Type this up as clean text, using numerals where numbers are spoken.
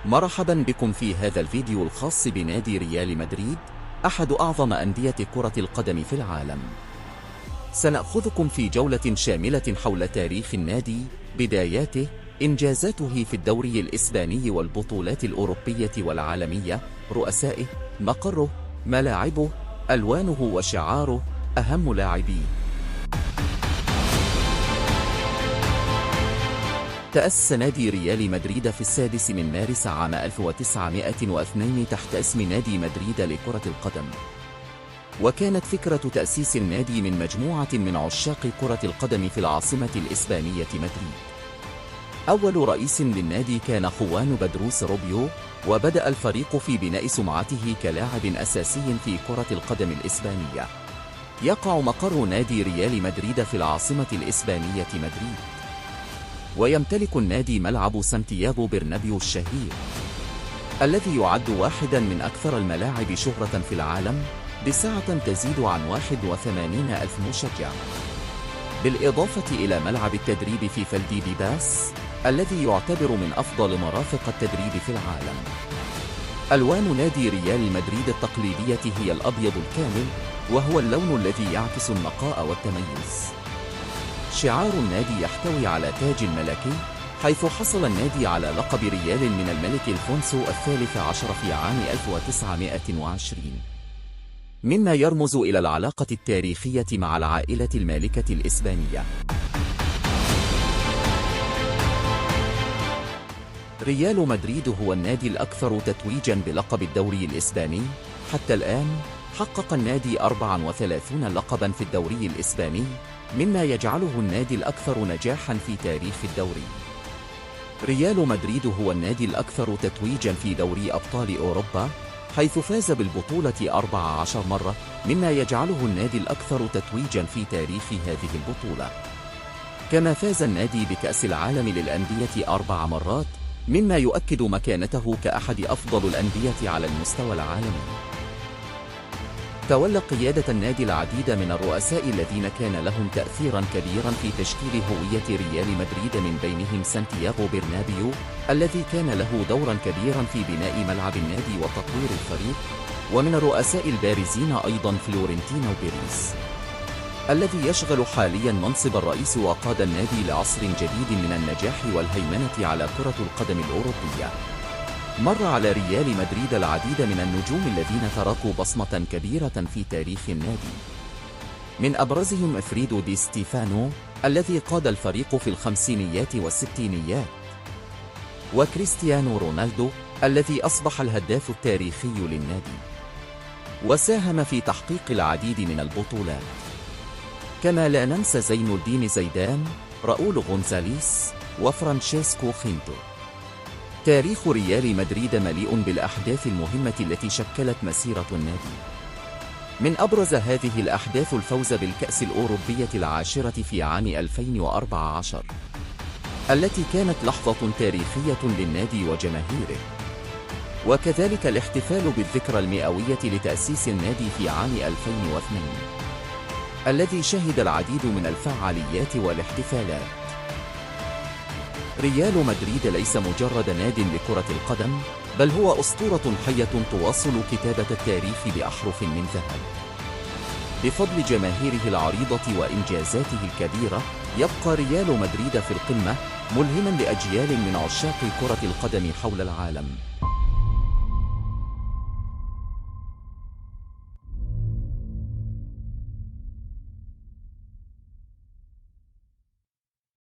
مرحبا بكم في هذا الفيديو الخاص بنادي ريال مدريد، أحد أعظم أندية كرة القدم في العالم. سنأخذكم في جولة شاملة حول تاريخ النادي، بداياته، إنجازاته في الدوري الإسباني والبطولات الأوروبية والعالمية، رؤسائه، مقره، ملاعبه، ألوانه وشعاره، أهم لاعبيه. تأسس نادي ريال مدريد في 6 مارس عام 1902 تحت اسم نادي مدريد لكرة القدم. وكانت فكرة تأسيس النادي من مجموعة من عشاق كرة القدم في العاصمة الإسبانية مدريد. أول رئيس للنادي كان خوان بدروس روبيو، وبدأ الفريق في بناء سمعته كلاعب أساسي في كرة القدم الإسبانية. يقع مقر نادي ريال مدريد في العاصمة الإسبانية مدريد. ويمتلك النادي ملعب سانتياغو برنابيو الشهير، الذي يعد واحدا من أكثر الملاعب شهرة في العالم، بسعة تزيد عن 81,000 مشجع، بالإضافة إلى ملعب التدريب في فالديباس، الذي يعتبر من أفضل مرافق التدريب في العالم. ألوان نادي ريال مدريد التقليدية هي الأبيض الكامل، وهو اللون الذي يعكس النقاء والتميز. شعار النادي يحتوي على تاج ملكي، حيث حصل النادي على لقب ريال من الملك الفونسو الثالث عشر في عام 1920، مما يرمز إلى العلاقة التاريخية مع العائلة المالكة الإسبانية. ريال مدريد هو النادي الأكثر تتويجاً بلقب الدوري الإسباني. حتى الآن حقق النادي 34 لقباً في الدوري الإسباني، مما يجعله النادي الأكثر نجاحاً في تاريخ الدوري. ريال مدريد هو النادي الأكثر تتويجاً في دوري أبطال أوروبا، حيث فاز بالبطولة 14 مرة، مما يجعله النادي الأكثر تتويجاً في تاريخ هذه البطولة. كما فاز النادي بكأس العالم للأندية 4 مرات، مما يؤكد مكانته كأحد أفضل الأندية على المستوى العالمي. تولى قيادة النادي العديد من الرؤساء الذين كان لهم تأثيراً كبيراً في تشكيل هوية ريال مدريد، من بينهم سانتياغو برنابيو، الذي كان له دوراً كبيراً في بناء ملعب النادي وتطوير الفريق. ومن الرؤساء البارزين أيضاً فلورنتينو بيريز، الذي يشغل حالياً منصب الرئيس، وقاد النادي لعصر جديد من النجاح والهيمنة على كرة القدم الأوروبية. مر على ريال مدريد العديد من النجوم الذين تركوا بصمة كبيرة في تاريخ النادي، من أبرزهم فريدو دي ستيفانو، الذي قاد الفريق في الخمسينيات والستينيات، وكريستيانو رونالدو، الذي أصبح الهداف التاريخي للنادي، وساهم في تحقيق العديد من البطولات. كما لا ننسى زين الدين زيدان، راؤول غونزاليس، وفرانشيسكو خينتو. تاريخ ريال مدريد مليء بالأحداث المهمة التي شكلت مسيرة النادي. من أبرز هذه الأحداث الفوز بالكأس الأوروبية العاشرة في عام 2014، التي كانت لحظة تاريخية للنادي وجماهيره، وكذلك الاحتفال بالذكرى المئوية لتأسيس النادي في عام 2002، الذي شهد العديد من الفعاليات والاحتفالات. ريال مدريد ليس مجرد ناد لكرة القدم، بل هو أسطورة حية تواصل كتابة التاريخ بأحرف من ذهب. بفضل جماهيره العريضة وإنجازاته الكبيرة، يبقى ريال مدريد في القمة، ملهما لأجيال من عشاق كرة القدم حول العالم.